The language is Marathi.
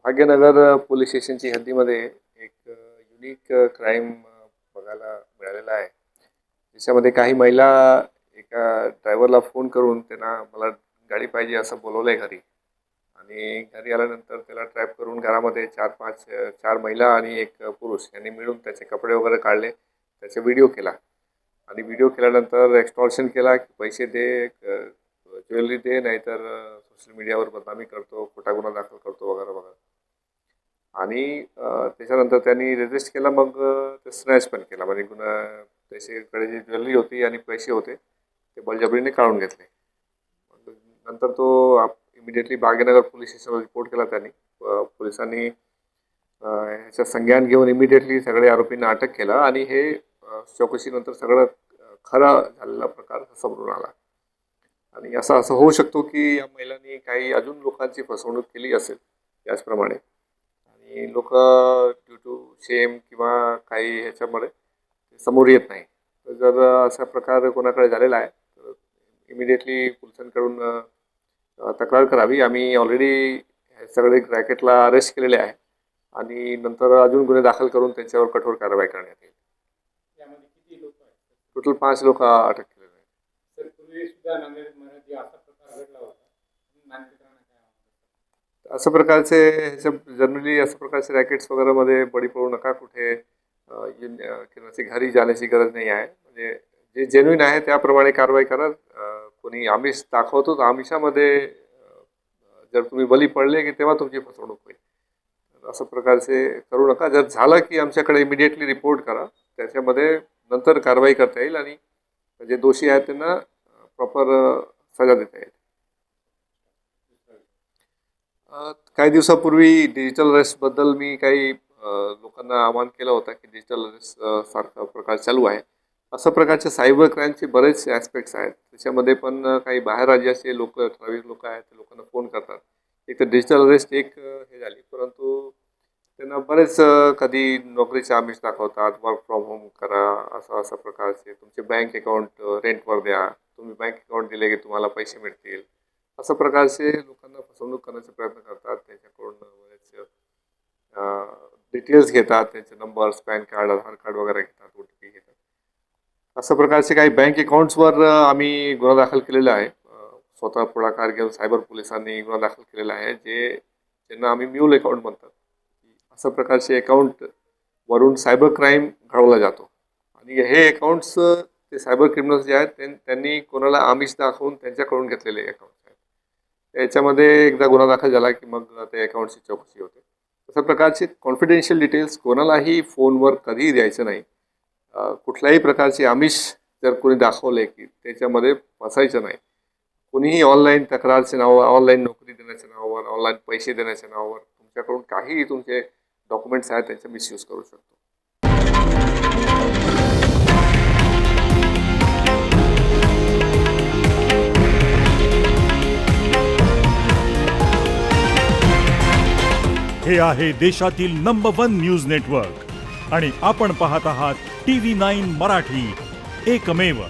भाग्यनगर पोलीस स्टेशनची हद्दीमध्ये एक युनिक क्राईम बघायला मिळालेला आहे. ज्याच्यामध्ये काही महिला एका ड्रायव्हरला फोन करून त्यांना मला गाडी पाहिजे असं बोलवलंय घरी. आणि घरी आल्यानंतर त्याला ट्रॅप करून घरामध्ये 4 महिला आणि एक पुरुष यांनी मिळून त्याचे कपडे वगैरे काढले, त्याचा व्हिडिओ केला आणि व्हिडिओ केल्यानंतर एक्स्टॉर्शन केला की पैसे दे, ज्वेलरी दे, नाहीतर सोशल मीडियावर बदनामी करतो, खोटा गुन्हा दाखल करतो वगैरे वगैरे. आणि त्याच्यानंतर त्यांनी रेजिस्ट केला. मग ते स्नॅच पण केला, म्हणजे त्याच्याकडे जी ज्वेलरी होती आणि पैसे होते ते बळजबरीने काढून घेतले. मग नंतर तो इमिडिएटली भाग्यनगर पोलीस स्टेशनवर रिपोर्ट केला त्यांनी. पोलिसांनी ह्याच्या संज्ञान घेऊन इमिडिएटली सगळे आरोपींना अटक केला आणि हे चौकशीनंतर सगळं खरा झालेला प्रकार समोरून आला. आणि असं होऊ शकतो की या महिलांनी काही अजून लोकांची फसवणूक केली असेल त्याचप्रमाणे, आणि लोक ड्यू टू शेम किंवा काही ह्याच्यामध्ये समोर येत नाही. तर जर असा प्रकार कोणाकडे झालेला आहे तर इमिडिएटली पोलिसांकडून तक्रार करावी. आम्ही ऑलरेडी हे सगळे रॅकेटला अरेस्ट केलेले आहे आणि नंतर अजून गुन्हे दाखल करून त्यांच्यावर कठोर कारवाई करण्यात येईल. यामध्ये किती लोक आहेत? टोटल 5 लोक अटक केलेले आहेत. सर, पूर्वी सुद्धा नांदेडमध्ये असा प्रकार घडला होता. नागरिकांना काय वाटतं? अशा प्रकारचे ह्याच्या जनरली अशा प्रकारचे रॅकेट्स वगैरेमध्ये बळी पडू नका. कुठे कोणाची घरी जाण्याची गरज नाही आहे. म्हणजे जे जेन्युइन आहे त्याप्रमाणे कारवाई करा. कोणी आमिष दाखवतो तर आमिषामध्ये जर तुम्ही बली पडले की तेव्हा तुमची फसवणूक होईल. असं प्रकारचे करू नका. जर झालं की आमच्याकडे इमिडिएटली रिपोर्ट करा, त्याच्यामध्ये नंतर कारवाई करता येईल आणि जे दोषी आहेत त्यांना प्रॉपर सजा देता येईल. काही दिवसापूर्वी डिजिटल अरेस्टबद्दल मी काही लोकांना आवाहन केलं होतं की डिजिटल अरेस्ट सारखा प्रकार चालू आहे. अशा प्रकारचे सायबर क्राईमचे बरेच ॲस्पेक्ट्स आहेत. त्याच्यामध्ये पण काही बाहेर राज्याचे लोक, ठराविक लोक आहेत, ते लोकांना फोन करतात. एक तर डिजिटल अरेस्ट एक हे झाली, परंतु त्यांना बरेच कधी नोकरीचे आमिष दाखवतात, वर्क फ्रॉम होम करा, अशा प्रकारचे तुमचे बँक अकाउंट रेंटवर द्या, तुम्ही बँक अकाउंट दिले की तुम्हाला पैसे मिळतील, अशा प्रकारचे लोकांना फसवणूक करण्याचा प्रयत्न करतात. त्यांच्याकडून बरेच डिटेल्स घेतात, त्यांचे नंबर्स, पॅन कार्ड, आधार कार्ड वगैरे घेतात, OTP घेतात. अशा प्रकारचे काही बँक अकाउंट्सवर आम्ही गुन्हा दाखल केलेला आहे. स्वतः पुढाकार घेऊन सायबर पोलिसांनी गुन्हा दाखल केलेला आहे, ज्यांना आम्ही म्यूल अकाउंट म्हणतात. अशा प्रकारचे अकाउंट वरून सायबर क्राईम घडवला जातो आणि हे अकाउंट्स ते सायबर क्रिमिनल्स जे आहेत त्यांनी कोणाला आमिष दाखवून त्यांच्याकडून घेतलेले अकाउंट्स आहेत. त्याच्यामध्ये एकदा गुन्हा दाखल झाला की मग ते अकाउंटची चौकशी होते. अशा प्रकारचे कॉन्फिडेन्शियल डिटेल्स कोणालाही फोनवर कधीही द्यायचं नाही. कुठल्याही प्रकारचे आमिष जर कोणी दाखवले की त्याच्यामध्ये फसायचं नाही. कोणीही ऑनलाईन तक्रारच्या नावावर, ऑनलाईन नोकरी देण्याच्या नावावर, ऑनलाईन पैसे देण्याच्या नावावर तुमच्याकडून काहीही तुमचे डॉक्युमेंट्स आहेत त्यांचा मिसयूज करू शकतो. हे आहे देशातील नंबर 1 न्यूज नेटवर्क आणि आपण पाहत आहात TV9 मराठी, एकमेव.